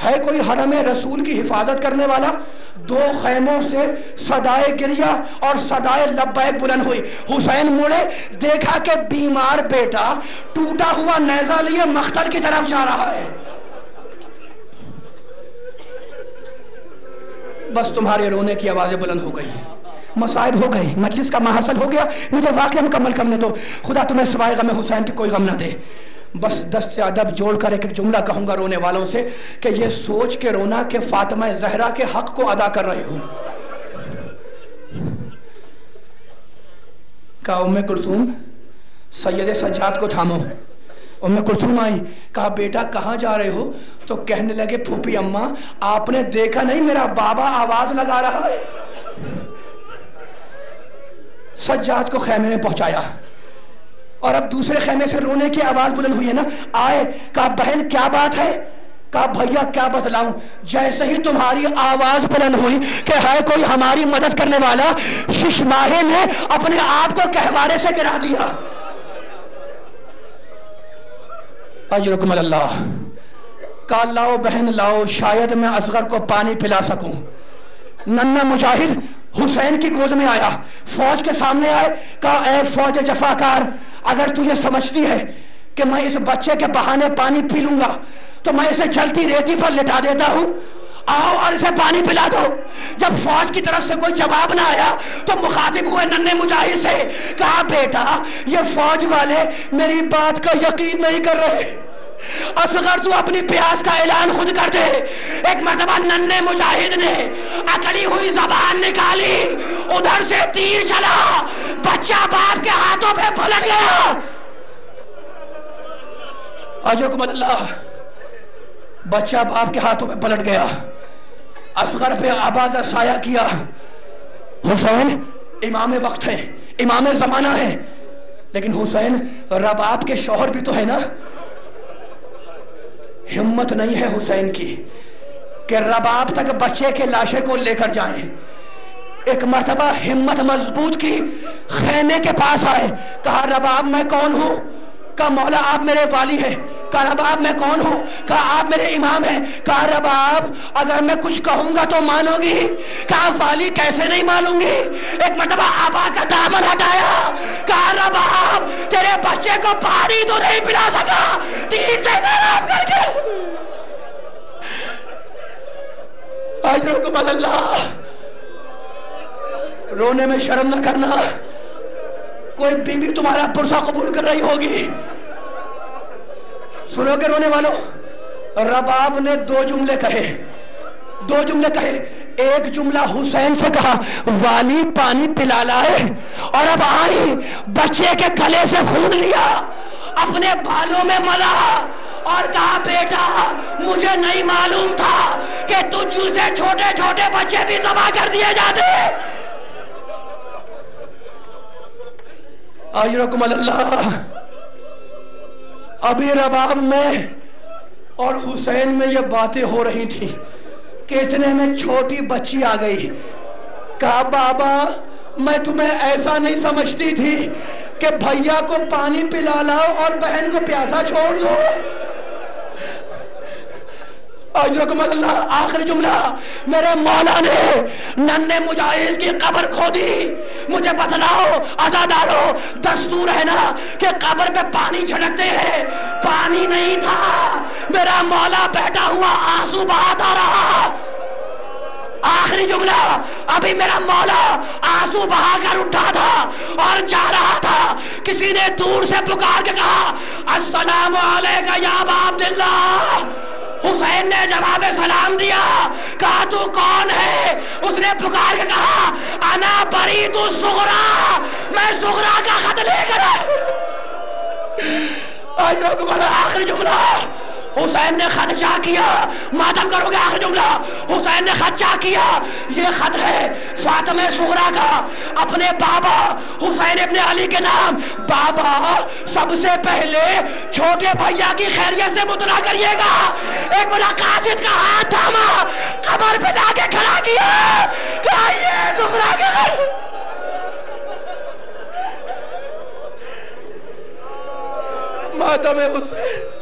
ہے کوئی حرم رسول کی حفاظت کرنے والا؟ دو خیموں سے صدائے گریہ اور صدائے لبیک بلند ہوئی. حسین مڑے، دیکھا کہ بیمار بیٹا ٹوٹا ہوا نیزہ لیے مقتل کی طرف جا رہا ہے. بس تمہارے رونے کی آوازیں بلند ہو گئی، مصائب ہو گئی، مجلس کا محاصل ہو گیا. مجھے واقعہ مکمل کرنے دو. خدا تمہیں سوائے غم حسین کی کوئی غم نہ دے. بس دست سے ادب جوڑ کر ایک جملہ کہوں گا رونے والوں سے کہ یہ سوچ کے رونا کہ فاطمہ زہرا کے حق کو ادا کر رہے ہو. کہا ام کلثوم سید سجاد کو تھامو. ام کلثوم آئی، کہا بیٹا کہاں جا رہے ہو؟ تو کہنے لگے پھوپھی اماں آپ نے دیکھا نہیں میرا بابا آواز لگا رہا ہے. سجاد کو خیمے میں پہنچایا اور اب دوسرے خیمے سے رونے کی آواز بلند ہوئی ہے نا. آئے، کہا بہن کیا بات ہے؟ کہا بھیا کیا بتلاؤں؟ جیسے ہی تمہاری آواز بلند ہوئی کہ ہے کوئی ہماری مدد کرنے والا، ششماہے نے اپنے آپ کو کہوارے سے گرا دیا. اجرکم اللہ. کہا لاؤ بہن لاؤ، شاید میں اصغر کو پانی پلا سکوں. ننھا مجاہد حسین کی گود میں آیا، فوج کے سامنے آئے. کہا اے فوج جفاکار، اگر تجھے سمجھتی ہے کہ میں اس بچے کے بہانے پانی پی لوں گا تو میں اسے جلتی ریتی پر لٹا دیتا ہوں، آؤ اور اسے پانی پلا دو. جب فوج کی طرف سے کوئی جواب نہ آیا تو مخاطب ہوئے ننھے مجاہد سے. کہا بیٹا یہ فوج والے میری بات کا یقین نہیں کر رہے، اصغر تو اپنی پیاس کا اعلان خود کر دے. ایک مرتبہ ننھے مجاہد نے اکڑی ہوئی زبان نکالی، ادھر سے تیر چلا، بچہ باپ کے ہاتھوں پہ پلٹ گیا. اجرکم اللہ. بچہ باپ کے ہاتھوں پہ پلٹ گیا. اصغر پہ آبا کا سایہ کیا. حسین امام وقت ہے، امام زمانہ ہے، لیکن حسین رباب کے شوہر بھی تو ہے نا. ہمت نہیں ہے حسین کی کہ رباب تک بچے کے لاشے کو لے کر جائیں. ایک مرتبہ ہمت مضبوط کی، خیمے کے پاس آئے. کہا رباب میں کون ہوں؟ کہا مولا آپ میرے والی ہیں. کہا رباب میں کون ہوں؟ کہا آپ میرے امام ہیں. کہا رباب اگر میں کچھ کہوں گا تو مانو گی؟ کہا والی کیسے نہیں مانوں گی. ایک مرتبہ آبا کا دامن ہٹایا. کہا رباب تیرے بچے کو پانی تو نہیں پلا سکا، تین سے سلام کر کے. اجرکم اللہ. رونے میں شرم نہ کرنا. کوئی بی بی تمہارا پرسہ قبول کر رہی ہوگی. سنو کہ رونے والوں، رباب نے دو جملے کہے. ایک جملہ حسین سے کہا والی پانی پلا لائے، اور اب آئی بچے کے گلے سے خون لیا، اپنے بالوں میں ملا اور کہا بیٹا مجھے نہیں معلوم تھا کہ تجھ سے چھوٹے چھوٹے بچے بھی ذبح کر دیے جاتے. اجرکم اللہ. ابھی رباب میں اور حسین میں یہ باتیں ہو رہی تھی کہ اتنے میں چھوٹی بچی آ گئی. کہا بابا میں تمہیں ایسا نہیں سمجھتی تھی کہ بھیا کو پانی پلا لاؤ اور بہن کو پیاسا چھوڑ دو. اجرکم اللہ. آخری جملہ، میرے مولا نے ننھے مجاہد کی قبر کھودی. مجھے بتلاؤ عزادارو، دستور ہے نا کہ قبر پہ پانی چھڑکتے ہیں، پانی نہیں تھا. میرا مولا بیٹھا ہوا آنسو بہاتا رہا. آخری جملہ، ابھی میرا مولا آنسو بہا کر اٹھا تھا اور جا رہا تھا، کسی نے دور سے پکار کے کہا السلام علیکم یا ابا عبداللہ. حسین نے جواب سلام دیا. کہا تو کون ہے؟ اس نے پکار کے کہا انا برید الصغرا، میں صغرا کا خط لے کر آخری جملہ، حسین نے خط چاہ کیا. ماتم کرو گے. آخری جملہ، حسین نے خط چاہ کیا. یہ خط ہے فاطمہ صغرا کا اپنے بابا حسین ابن علی کے نام. بابا سب سے پہلے چھوٹے بھیا کی خیریت سے مطلع کریے گا. ایک بڑا قاصد کا ہاتھ تھاما، قبر پہ لا کے کھڑا کیا. کہا یہ صغرا کے گھر. ماتم حسین.